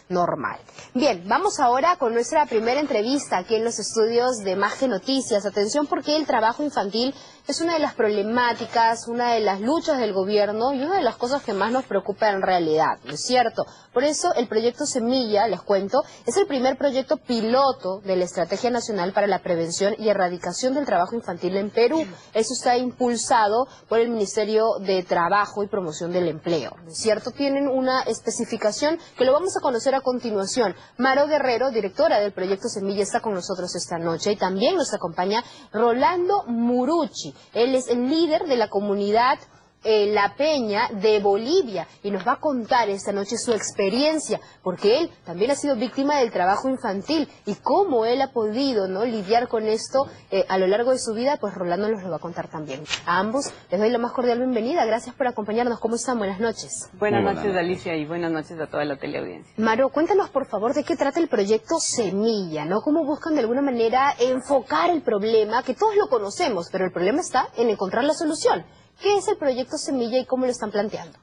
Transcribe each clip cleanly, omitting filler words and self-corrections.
normal. Bien, vamos ahora con nuestra primera entrevista aquí en los estudios de Más que Noticias. Atención, porque el trabajo infantil es una de las problemáticas, una de las luchas del gobierno y una de las cosas que más nos preocupa en realidad, ¿no es cierto? Por eso el proyecto Semilla, les cuento, es el primer proyecto piloto de la Estrategia Nacional para la Prevención y Erradicación del Trabajo Infantil en Perú. Eso está impulsado por el Ministerio de Trabajo y Promoción del Empleo, ¿no es cierto? Tienen una especificación que lo vamos a conocer a continuación. Maro Guerrero, directora del proyecto Semilla, está con nosotros esta noche y también nos acompaña Rolando Muruchi. Él es el líder de la comunidad La Peña de Bolivia y nos va a contar esta noche su experiencia, porque él también ha sido víctima del trabajo infantil y cómo él ha podido lidiar con esto a lo largo de su vida. Pues Rolando nos lo va a contar también. A ambos les doy la más cordial bienvenida. Gracias por acompañarnos. ¿Cómo están? Buenas noches. Buenas noches, Alicia, y buenas noches a toda la teleaudiencia. Maro, cuéntanos por favor de qué trata el proyecto Semilla, ¿no? ¿Cómo buscan de alguna manera enfocar el problema? Que todos lo conocemos, pero el problema está en encontrar la solución. ¿Qué es el proyecto Semilla y cómo lo están planteando?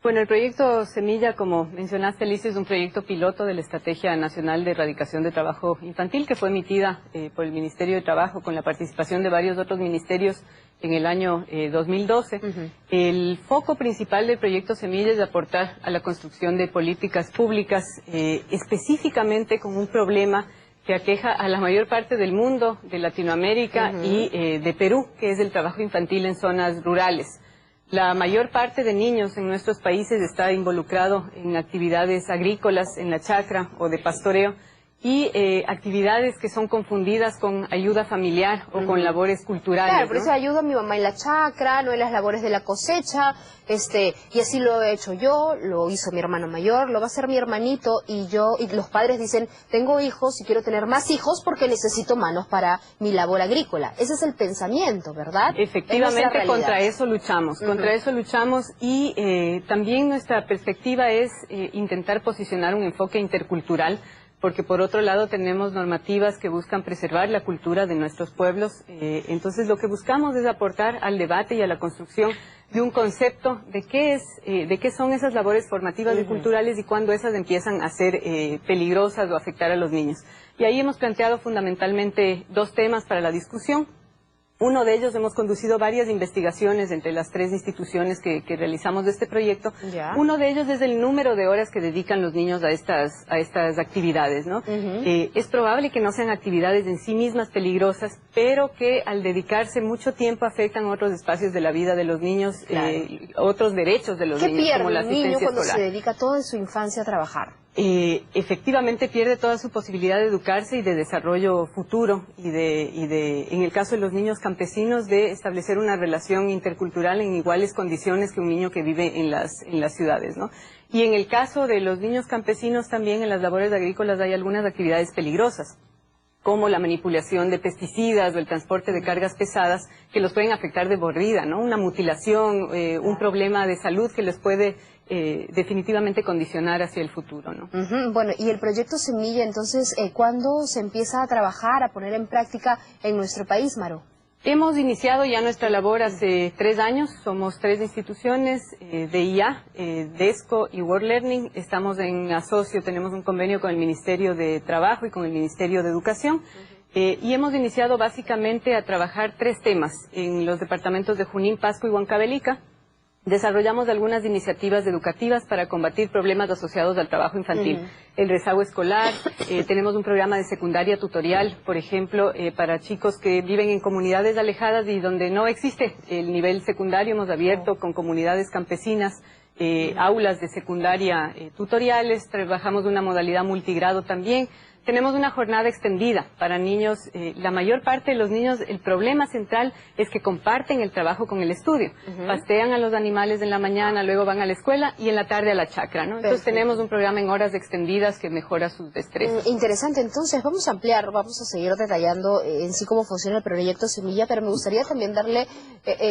Bueno, el proyecto Semilla, como mencionaste, Alicia, es un proyecto piloto de la Estrategia Nacional de Erradicación de Trabajo Infantil que fue emitida por el Ministerio de Trabajo con la participación de varios otros ministerios en el año 2012. El foco principal del proyecto Semilla es aportar a la construcción de políticas públicas específicamente con un problema que aqueja a la mayor parte del mundo, de Latinoamérica y de Perú, que es el trabajo infantil en zonas rurales. La mayor parte de niños en nuestros países está involucrado en actividades agrícolas, en la chacra o de pastoreo, y actividades que son confundidas con ayuda familiar o con labores culturales. Claro, por eso ayudo a mi mamá en la chacra, no en las labores de la cosecha, y así lo he hecho yo, lo hizo mi hermano mayor, lo va a hacer mi hermanito, y los padres dicen, tengo hijos y quiero tener más hijos porque necesito manos para mi labor agrícola. Ese es el pensamiento, ¿verdad? Efectivamente, contra eso luchamos, y también nuestra perspectiva es intentar posicionar un enfoque intercultural, porque por otro lado tenemos normativas que buscan preservar la cultura de nuestros pueblos. Entonces lo que buscamos es aportar al debate y a la construcción de un concepto de qué son esas labores formativas y culturales y cuándo esas empiezan a ser peligrosas o afectar a los niños. Y ahí hemos planteado fundamentalmente dos temas para la discusión. Uno de ellos, hemos conducido varias investigaciones entre las tres instituciones que realizamos de este proyecto. Uno de ellos es el número de horas que dedican los niños a estas actividades, ¿no? Es probable que no sean actividades en sí mismas peligrosas, pero que al dedicarse mucho tiempo afectan otros espacios de la vida de los niños, otros derechos de los niños, como la asistencia escolar. ¿Qué pierde un niño cuando se dedica toda su infancia a trabajar? Efectivamente pierde toda su posibilidad de educarse y de desarrollo futuro y en el caso de los niños campesinos, de establecer una relación intercultural en iguales condiciones que un niño que vive en las ciudades, ¿no? Y en el caso de los niños campesinos también en las labores agrícolas hay algunas actividades peligrosas, como la manipulación de pesticidas o el transporte de cargas pesadas que los pueden afectar de mordida, ¿no? Una mutilación, un problema de salud que les puede definitivamente condicionar hacia el futuro, ¿no? Bueno, y el proyecto Semilla, entonces, ¿cuándo se empieza a trabajar, a poner en práctica en nuestro país, Maro? Hemos iniciado ya nuestra labor hace 3 años, somos 3 instituciones, DIA, DESCO y World Learning. Estamos en asocio, tenemos un convenio con el Ministerio de Trabajo y con el Ministerio de Educación, y hemos iniciado básicamente a trabajar 3 temas en los departamentos de Junín, Pasco y Huancavelica. Desarrollamos algunas iniciativas educativas para combatir problemas asociados al trabajo infantil. El rezago escolar, tenemos un programa de secundaria tutorial, por ejemplo, para chicos que viven en comunidades alejadas y donde no existe el nivel secundario. Hemos abierto con comunidades campesinas aulas de secundaria tutoriales, trabajamos de una modalidad multigrado también. Tenemos una jornada extendida para niños. La mayor parte de los niños, el problema central es que comparten el trabajo con el estudio. Pastean a los animales en la mañana, luego van a la escuela y en la tarde a la chacra, ¿no? Entonces tenemos un programa en horas extendidas que mejora sus destrezas. Interesante. Entonces vamos a ampliar, vamos a seguir detallando en sí cómo funciona el proyecto Semilla, pero me gustaría también darle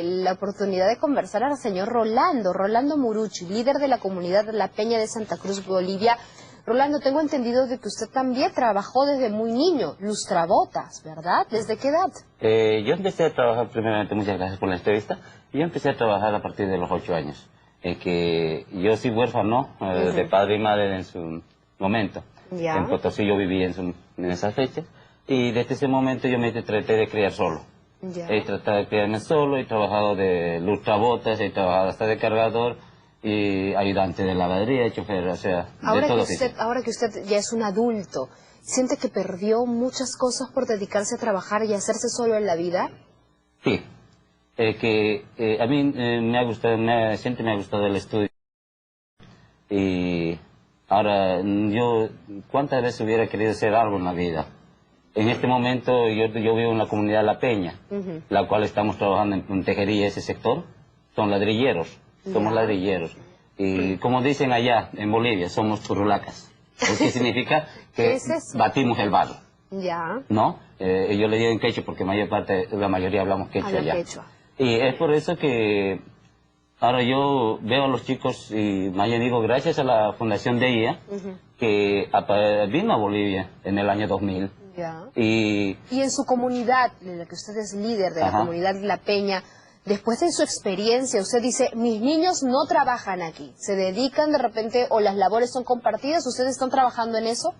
la oportunidad de conversar al señor Rolando Muruchi, líder de la comunidad La Peña de Santa Cruz, Bolivia. Rolando, tengo entendido de que usted también trabajó desde muy niño, lustrabotas, ¿verdad? ¿Desde qué edad? Yo empecé a trabajar, primeramente, muchas gracias por la entrevista, yo empecé a trabajar a partir de los 8 años. que yo soy huérfano de padre y madre en su momento. Ya. En Potosí yo viví en esas fechas, y desde ese momento yo me traté de criar solo. Ya. He tratado de criarme solo, he trabajado de lustrabotas, he trabajado hasta de cargador, y ayudante de lavadería, chofer, o sea, de todo tipo. Ahora que usted ya es un adulto, ¿siente que perdió muchas cosas por dedicarse a trabajar y hacerse solo en la vida? Sí, a mí me ha gustado, siempre me ha gustado el estudio. Y ahora, yo, ¿cuántas veces hubiera querido hacer algo en la vida? En este momento yo vivo en la comunidad de La Peña, la cual estamos trabajando en tejería, ese sector. Son ladrilleros, somos ladrilleros. Y como dicen allá en Bolivia, somos churrulacas. ¿Qué significa? Que es eso? batimos el barro. Ya. ¿No? Yo le digo en quechua porque la mayoría hablamos quechua allá. Quechua. Y es por eso que ahora yo veo a los chicos y más bien digo, gracias a la Fundación de IA, que vino a Bolivia en el año 2000. Ya. Y en su comunidad, en la que usted es líder de la comunidad de La Peña, después de su experiencia, usted dice, mis niños no trabajan aquí, se dedican de repente, o las labores son compartidas, ¿ustedes están trabajando en eso?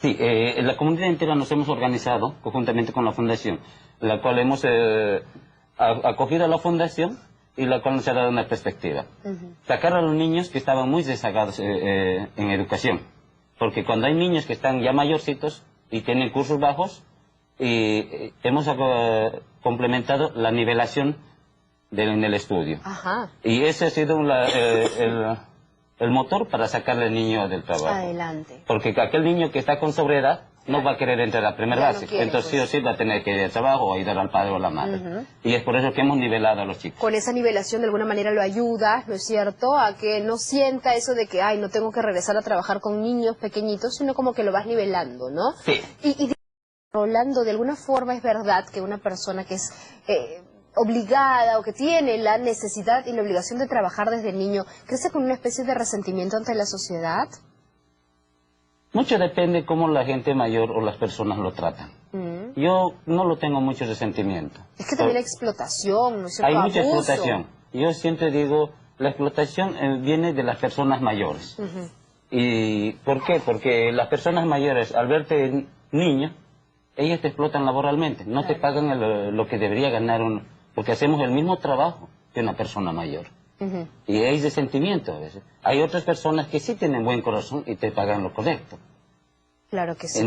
sí, en la comunidad entera nos hemos organizado conjuntamente con la fundación, la cual hemos acogido a la fundación y la cual nos ha dado una perspectiva. Sacar a los niños que estaban muy rezagados en educación, porque cuando hay niños que están ya mayorcitos y tienen cursos bajos, y hemos complementado la nivelación en el estudio. Y ese ha sido el motor para sacarle al niño del trabajo. Adelante. Porque aquel niño que está con sobriedad no va a querer entrar a primer base. Entonces sí o sí va a tener que ir al trabajo o ayudar al padre o a la madre. Y es por eso que hemos nivelado a los chicos. Con esa nivelación de alguna manera lo ayuda, ¿no es cierto?, a que no sienta eso de que, ay, no tengo que regresar a trabajar con niños pequeñitos, sino como que lo vas nivelando, ¿no? Sí. Y Rolando, de alguna forma es verdad que una persona que es obligada o que tiene la necesidad y la obligación de trabajar desde niño, crece con una especie de resentimiento ante la sociedad. Mucho depende cómo la gente mayor o las personas lo tratan. Yo no lo tengo mucho resentimiento. Es que también hay explotación, ¿no es cierto? Hay mucha Abuso. explotación. Yo siempre digo, la explotación viene de las personas mayores. ¿Y por qué? Porque las personas mayores, al verte niño, ellas te explotan laboralmente. No te pagan lo que debería ganar porque hacemos el mismo trabajo que una persona mayor. Y hay resentimiento a veces. Hay otras personas que sí tienen buen corazón y te pagan lo correcto. Claro que sí.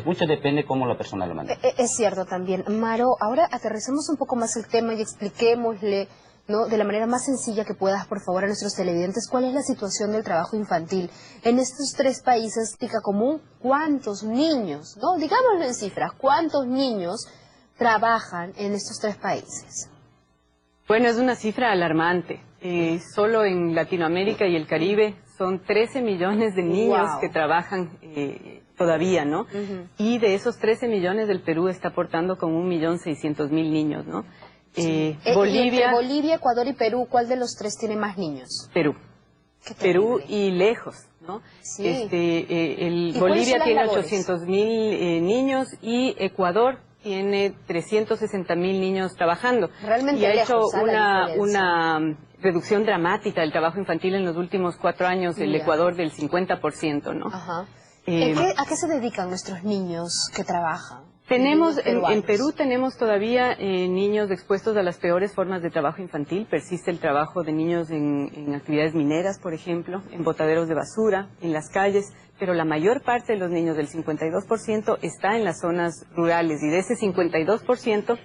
Mucho depende cómo la persona lo maneja. Es cierto también. Maro, ahora aterricemos un poco más el tema y expliquémosle, ¿no?, de la manera más sencilla que puedas, por favor, a nuestros televidentes, cuál es la situación del trabajo infantil en estos tres países, tica común, cuántos niños, ¿no?, digámoslo en cifras, cuántos niños trabajan en estos tres países. Bueno, es una cifra alarmante. Solo en Latinoamérica y el Caribe son 13 millones de niños que trabajan todavía, ¿no? Y de esos 13 millones, el Perú está aportando con 1.600.000 niños, ¿no? Bolivia, Ecuador y Perú, ¿cuál de los tres tiene más niños? Perú. Perú y lejos, ¿no? Sí. Bolivia tiene 800.000 niños y Ecuador tiene 360.000 niños trabajando. Realmente y ha lejos, hecho una reducción dramática del trabajo infantil en los últimos 4 años, el Ecuador del 50%, ¿no? ¿A qué se dedican nuestros niños que trabajan? En Perú tenemos todavía niños expuestos a las peores formas de trabajo infantil. Persiste el trabajo de niños en actividades mineras, por ejemplo, en botaderos de basura, en las calles, pero la mayor parte de los niños, del 52%, está en las zonas rurales, y de ese 52%,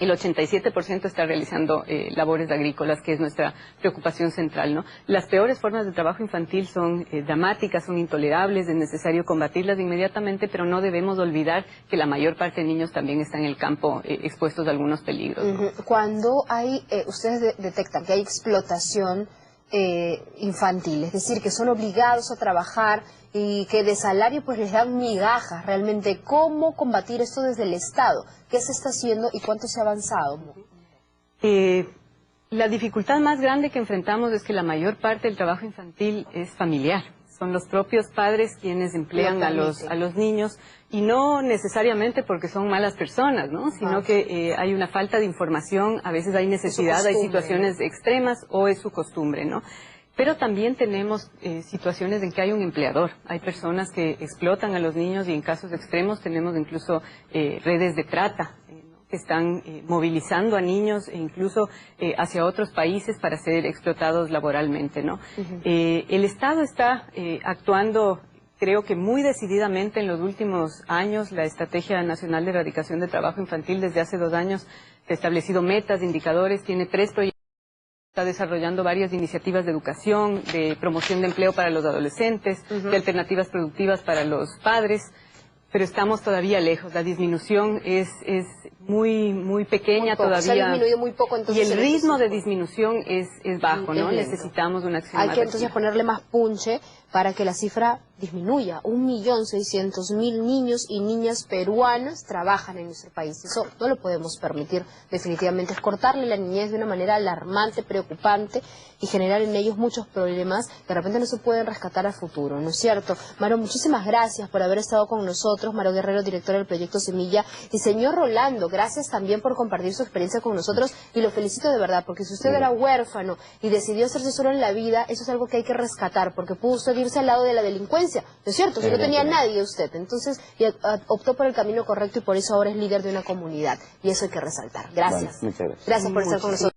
el 87% está realizando labores agrícolas, que es nuestra preocupación central, ¿no? Las peores formas de trabajo infantil son dramáticas, son intolerables, es necesario combatirlas inmediatamente, pero no debemos olvidar que la mayor parte de niños también están en el campo expuestos a algunos peligros, ¿no? Cuando ustedes detectan que hay explotación infantil, es decir, que son obligados a trabajar y que de salario pues les dan migajas, realmente, ¿cómo combatir esto desde el Estado? ¿Qué se está haciendo y cuánto se ha avanzado? La dificultad más grande que enfrentamos es que la mayor parte del trabajo infantil es familiar. Son los propios padres quienes emplean a los niños, y no necesariamente porque son malas personas, ¿no? Sino que hay una falta de información, a veces hay necesidad, hay situaciones extremas, o es su costumbre, ¿no? Pero también tenemos situaciones en que hay un empleador. Hay personas que explotan a los niños y en casos extremos tenemos incluso redes de trata que están movilizando a niños e incluso hacia otros países para ser explotados laboralmente, ¿no? El Estado está actuando, creo que muy decididamente en los últimos años. La Estrategia Nacional de Erradicación del Trabajo Infantil desde hace 2 años ha establecido metas, indicadores, tiene 3 proyectos. Está desarrollando varias iniciativas de educación, de promoción de empleo para los adolescentes, de alternativas productivas para los padres, pero estamos todavía lejos. La disminución es muy pequeña todavía. Se ha disminuido muy poco, entonces. Y el ritmo de disminución es bajo, ¿no? Necesitamos una acción Hay más que entonces activa. ponerle más punche para que la cifra disminuya. 1.600.000 niños y niñas peruanas trabajan en nuestro país. Eso no lo podemos permitir, definitivamente. Es cortarle la niñez de una manera alarmante, preocupante y generar en ellos muchos problemas que de repente no se pueden rescatar a futuro, ¿no es cierto? Maro, muchísimas gracias por haber estado con nosotros. Maro Guerrero, directora del proyecto Semilla. Y señor Rolando, gracias también por compartir su experiencia con nosotros y lo felicito de verdad, porque si usted era huérfano y decidió hacerse solo en la vida, eso es algo que hay que rescatar, porque pudo usted irse al lado de la delincuencia, ¿no es cierto? Si no tenía nadie usted, entonces optó por el camino correcto y por eso ahora es líder de una comunidad y eso hay que resaltar. Gracias. Vale, muchas gracias. Gracias por estar con nosotros.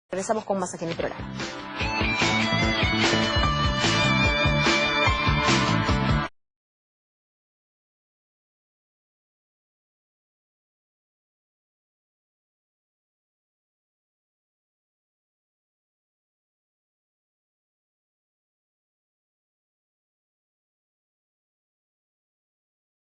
Regresamos con más aquí en el programa.